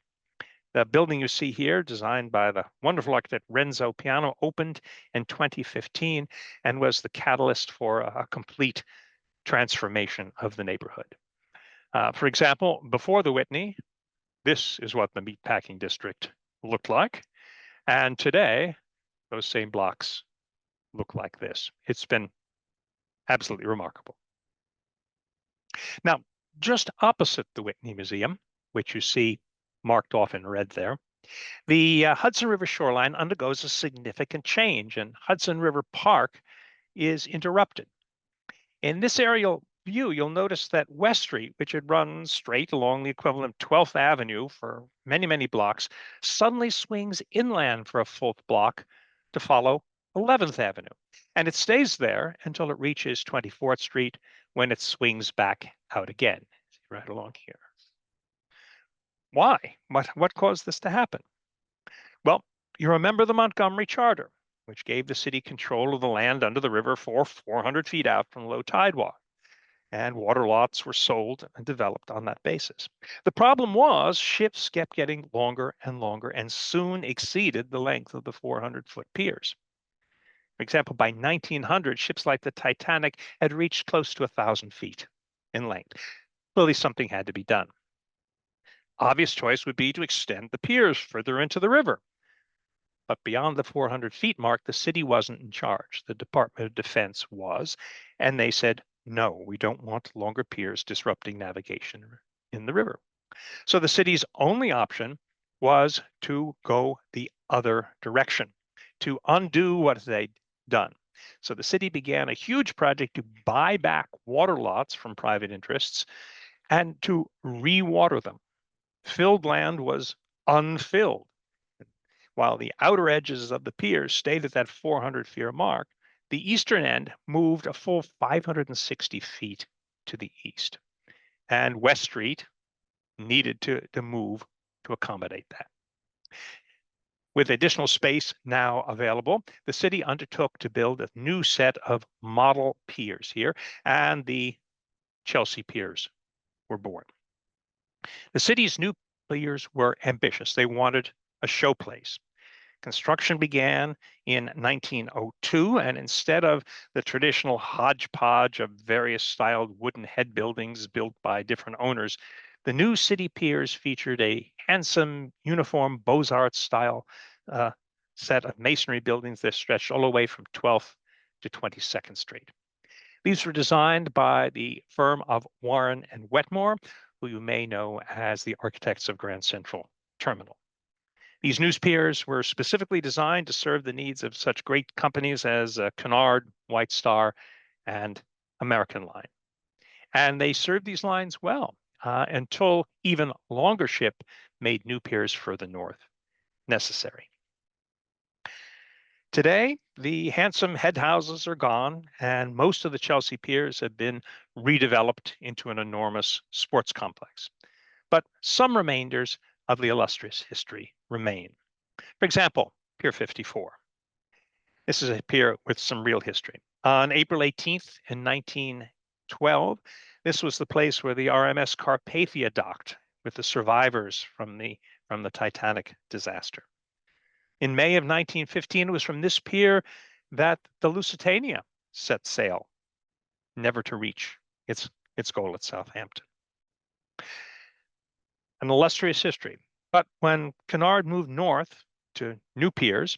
The building you see here, designed by the wonderful architect Renzo Piano, opened in 2015 and was the catalyst for a complete transformation of the neighborhood. For example, before the Whitney, this is what the meatpacking district looked like. And today, those same blocks look like this. It's been absolutely remarkable. Now, just opposite the Whitney Museum, which you see marked off in red there, the Hudson River shoreline undergoes a significant change, and Hudson River Park is interrupted. In this aerial view, you'll notice that West Street, which had run straight along the equivalent 12th Avenue for many, many blocks, suddenly swings inland for a full block to follow 11th Avenue. And it stays there until it reaches 24th Street when it swings back out again, right along here. Why? What caused this to happen? Well, you remember the Montgomery Charter, which gave the city control of the land under the river for 400 feet out from low tide water. And water lots were sold and developed on that basis. The problem was ships kept getting longer and longer and soon exceeded the length of the 400-foot piers. For example, by 1900, ships like the Titanic had reached close to 1,000 feet in length. Clearly, something had to be done. Obvious choice would be to extend the piers further into the river. But beyond the 400 feet mark, the city wasn't in charge. The Department of Defense was, and they said, no, we don't want longer piers disrupting navigation in the river. So the city's only option was to go the other direction, to undo what they'd done. So the city began a huge project to buy back water lots from private interests and to re-water them. Filled land was unfilled. While the outer edges of the piers stayed at that 400-foot mark, the eastern end moved a full 560 feet to the east. And West Street needed to move to accommodate that. With additional space now available, the city undertook to build a new set of model piers here, and the Chelsea piers were born. The city's new piers were ambitious. They wanted a showplace. Construction began in 1902, and instead of the traditional hodgepodge of various styled wooden head buildings built by different owners, the new city piers featured a handsome, uniform Beaux-Arts style set of masonry buildings that stretched all the way from 12th to 22nd Street. These were designed by the firm of Warren and Wetmore, who you may know as the architects of Grand Central Terminal. These news piers were specifically designed to serve the needs of such great companies as Cunard, White Star, and American Line. And they served these lines well until even longer ship made new piers further north necessary. Today, the handsome head houses are gone, and most of the Chelsea piers have been redeveloped into an enormous sports complex. But some remainders of the illustrious history remain. For example, Pier 54. This is a pier with some real history. On April 18th in 1912, this was the place where the RMS Carpathia docked with the survivors from the Titanic disaster. In May of 1915, it was from this pier that the Lusitania set sail, never to reach its goal at Southampton. an illustrious history. But when Cunard moved north to new piers,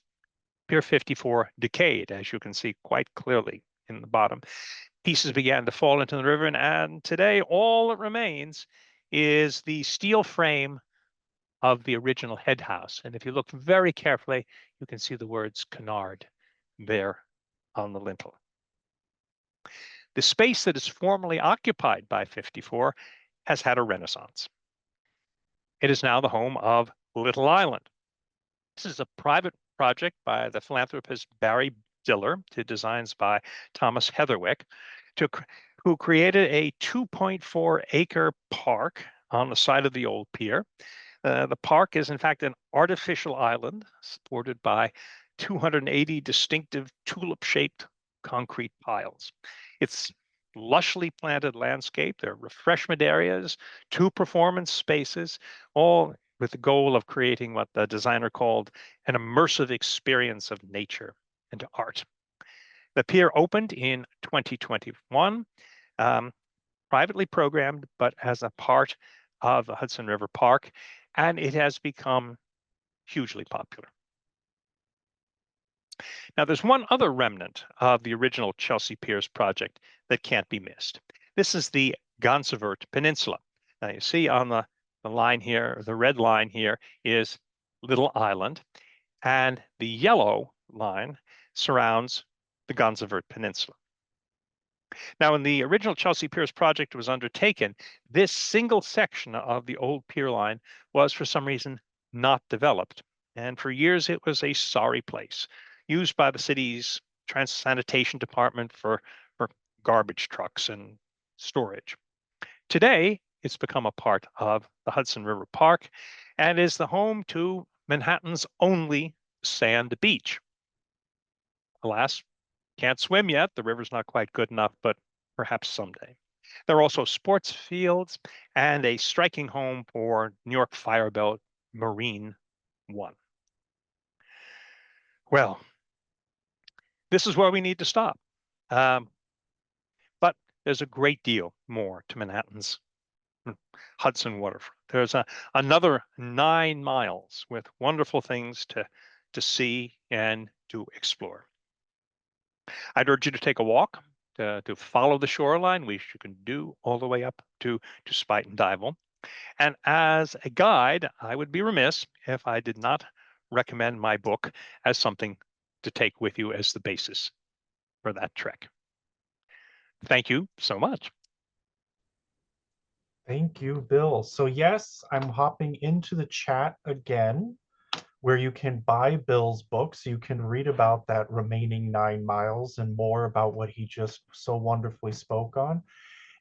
Pier 54 decayed, as you can see quite clearly in the bottom. Pieces began to fall into the river, and today all that remains is the steel frame of the original head house. And if you look very carefully, you can see the words Cunard there on the lintel. The space that is formerly occupied by 54 has had a renaissance. It is now the home of Little Island. This is a private project by the philanthropist Barry Diller to designs by Thomas Heatherwick, who created a 2.4-acre park on the side of the old pier. The park is, in fact, an artificial island supported by 280 distinctive tulip-shaped concrete piles. It's lushly planted landscape. There are refreshment areas, 2 performance spaces, all with the goal of creating what the designer called an immersive experience of nature and art. The pier opened in 2021, privately programmed, but as a part of the Hudson River Park, and it has become hugely popular. Now, there's one other remnant of the original Chelsea Piers project that can't be missed. This is the Gansevoort Peninsula. Now, you see on the line here, the red line here is Little Island, and the yellow line surrounds the Gansevoort Peninsula. Now, when the original Chelsea Piers project was undertaken, this single section of the old pier line was, for some reason, not developed. And for years, it was a sorry place, used by the city's sanitation department for garbage trucks and storage. Today, it's become a part of the Hudson River Park and is the home to Manhattan's only sand beach. Alas, can't swim yet. The river's not quite good enough, but perhaps someday. There are also sports fields and a striking home for New York Fireboat Marine One. Well, this is where we need to stop. But there's a great deal more to Manhattan's Hudson waterfront. There's another 9 miles with wonderful things to see and to explore. I'd urge you to take a walk, to follow the shoreline, which you can do all the way up to Spuyten Duyvil. And as a guide, I would be remiss if I did not recommend my book as something to take with you as the basis for that trek. Thank you so much. Thank you, Bill. So yes, I'm hopping into the chat again, where you can buy Bill's books. You can read about that remaining 9 miles and more about what he just so wonderfully spoke on.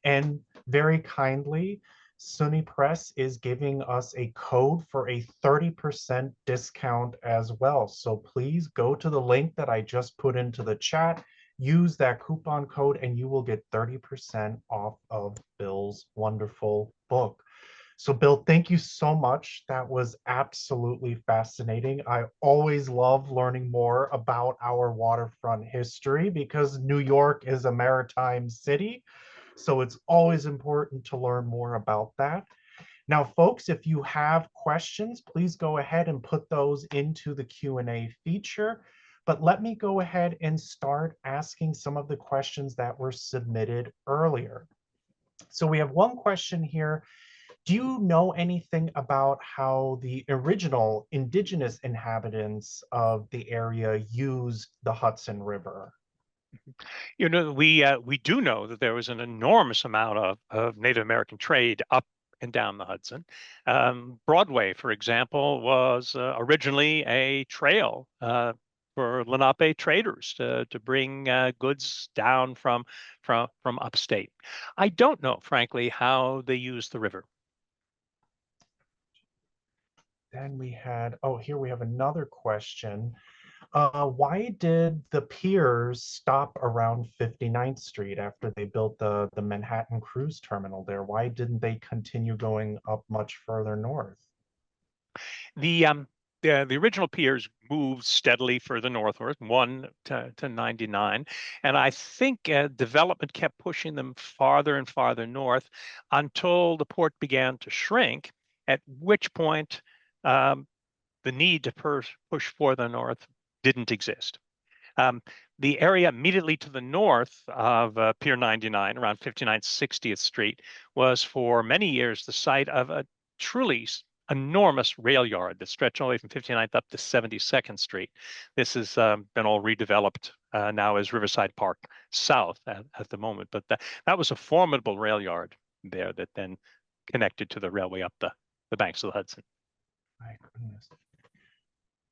And very kindly, SUNY Press is giving us a code for a 30% discount as well. So please go to the link that I just put into the chat, use that coupon code, and you will get 30% off of Bill's wonderful book. So Bill, thank you so much. That was absolutely fascinating. I always love learning more about our waterfront history because New York is a maritime city. So it's always important to learn more about that. Now, folks, if you have questions, please go ahead and put those into the Q&A feature. But let me go ahead and start asking some of the questions that were submitted earlier. So we have one question here. Do you know anything about how the original indigenous inhabitants of the area used the Hudson River? You know, we do know that there was an enormous amount of Native American trade up and down the Hudson. Broadway, for example, was originally a trail for Lenape traders to bring goods down from upstate. I don't know, frankly, how they used the river. Then we had, oh, here we have another question. Why did the piers stop around 59th Street after they built the Manhattan Cruise Terminal there? Why didn't they continue going up much further north? The original piers moved steadily further northward, 1 to 99, and I think development kept pushing them farther and farther north until the port began to shrink, at which point um, the need to push further north didn't exist. Um, the area immediately to the north of Pier 99, around 59 60th Street, was for many years the site of a truly enormous rail yard that stretched all the way from 59th up to 72nd Street. This has been all redeveloped now as Riverside Park South at the moment. But that was a formidable rail yard there that then connected to the railway up the banks of the Hudson. My goodness.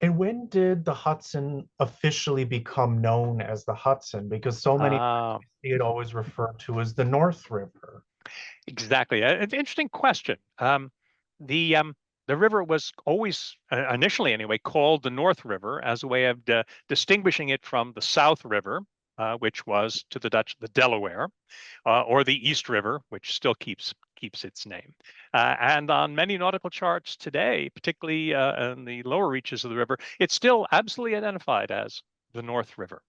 And when did the Hudson officially become known as the Hudson? Because so many Uh, see it always referred to as the North River. Exactly. It's an interesting question. The um, the river was always, initially anyway, called the North River as a way of distinguishing it from the South River, which was to the Dutch the Delaware, or the East River, which still keeps its name. And on many nautical charts today, particularly in the lower reaches of the river, it's still absolutely identified as the North River.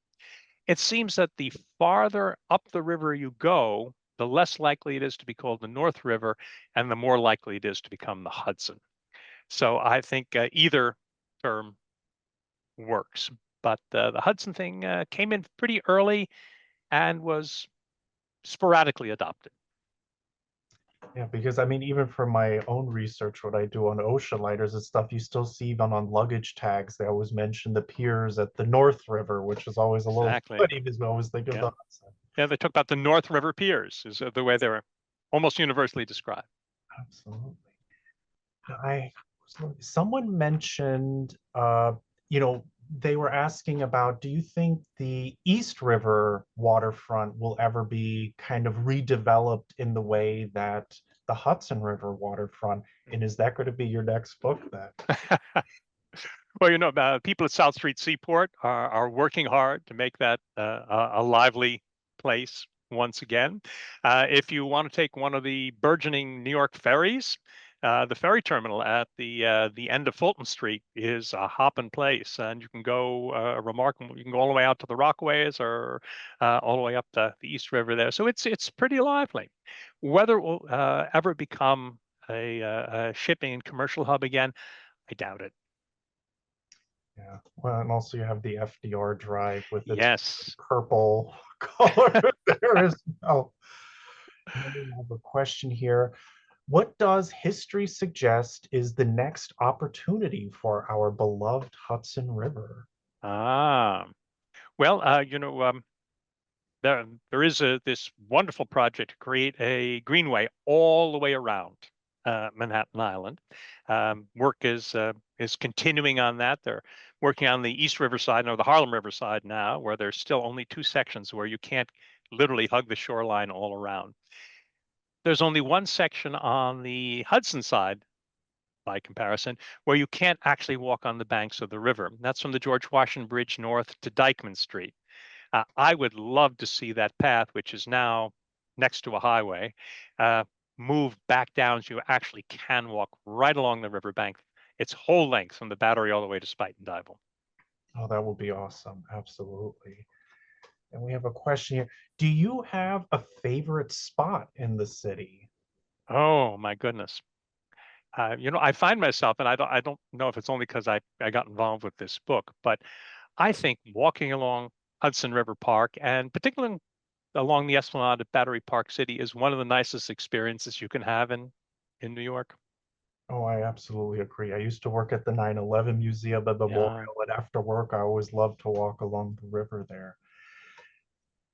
It seems that the farther up the river you go, the less likely it is to be called the North River, and the more likely it is to become the Hudson. So I think either term works. But the Hudson thing came in pretty early and was sporadically adopted. Yeah, because I mean, even for my own research, what I do on ocean lighters and stuff, you still see even on luggage tags, they always mention the piers at the North River, which is always a little Exactly. funny because we always think of Yeah. the Hudson. Yeah, they talk about the North River piers, is the way they were almost universally described. Absolutely. I someone mentioned they were asking about, do you think the East River waterfront will ever be kind of redeveloped in the way that the Hudson River waterfront? And is that going to be your next book then? Well, people at South Street Seaport are working hard to make that a lively place once again. If you want to take one of the burgeoning New York ferries, the ferry terminal at the end of Fulton Street is a hopping place, and you can go remarkable. You can go all the way out to the Rockaways or all the way up the East River there. So it's pretty lively. Whether it will ever become a shipping and commercial hub again, I doubt it. Yeah. Well, and also you have the FDR Drive with its Yes. purple color there as well. And then we have a question here. What does history suggest is the next opportunity for our beloved Hudson River? Ah, well, there is this wonderful project to create a greenway all the way around Manhattan Island. Work is continuing on that. They're working on the East River side or the Harlem River side now, where there's still only two sections where you can't literally hug the shoreline all around. There's only one section on the Hudson side, by comparison, where you can't actually walk on the banks of the river. That's from the George Washington Bridge north to Dyckman Street. I would love to see that path, which is now next to a highway, uh, move back down so you actually can walk right along the riverbank, its whole length from the Battery all the way to Spuyten Duyvil. Oh, that will be awesome. Absolutely. And we have a question here. Do you have a favorite spot in the city? Oh my goodness. I find myself, and I don't know if it's only because I got involved with this book, but I think walking along Hudson River Park and particularly along the Esplanade at Battery Park City is one of the nicest experiences you can have in New York. Oh, I absolutely agree. I used to work at the 9/11 Museum and Yeah. Memorial, and after work, I always loved to walk along the river there.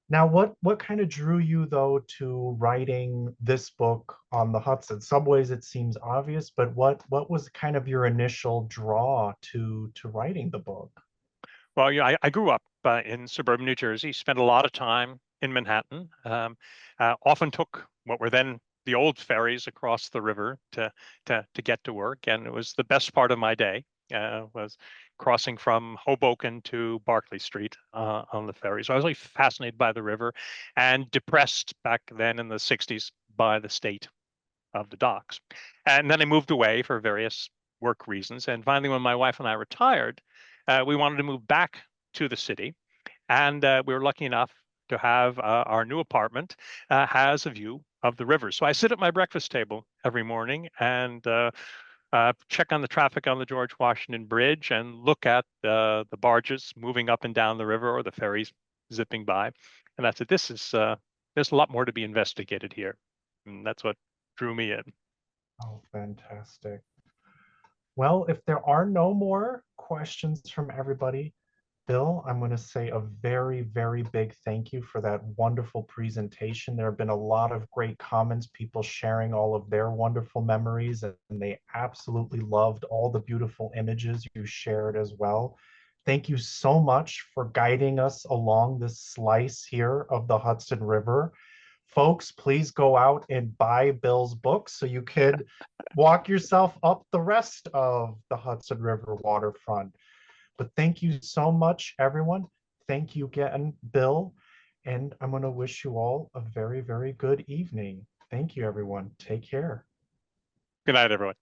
Now, what kind of drew you though to writing this book on the Hudson? Some ways it seems obvious, but what was kind of your initial draw to writing the book? Well, I grew up in suburban New Jersey, spent a lot of time in Manhattan, often took what were then the old ferries across the river to get to work, and it was the best part of my day. Was crossing from Hoboken to Barclay Street on the ferry. So I was really fascinated by the river and depressed back then in the 60s by the state of the docks. And then I moved away for various work reasons. And finally, when my wife and I retired, we wanted to move back to the city. And we were lucky enough to have our new apartment has a view of the river. So I sit at my breakfast table every morning and check on the traffic on the George Washington Bridge and look at the barges moving up and down the river or the ferries zipping by. And that's it. There's a lot more to be investigated here. And that's what drew me in. Oh, fantastic. Well, if there are no more questions from everybody, Bill, I'm going to say a very, very big thank you for that wonderful presentation. There have been a lot of great comments, people sharing all of their wonderful memories, and they absolutely loved all the beautiful images you shared as well. Thank you so much for guiding us along this slice here of the Hudson River. Folks, please go out and buy Bill's book so you could walk yourself up the rest of the Hudson River waterfront. But thank you so much, everyone. Thank you again, Bill. And I'm going to wish you all a very, very good evening. Thank you, everyone. Take care. Good night, everyone.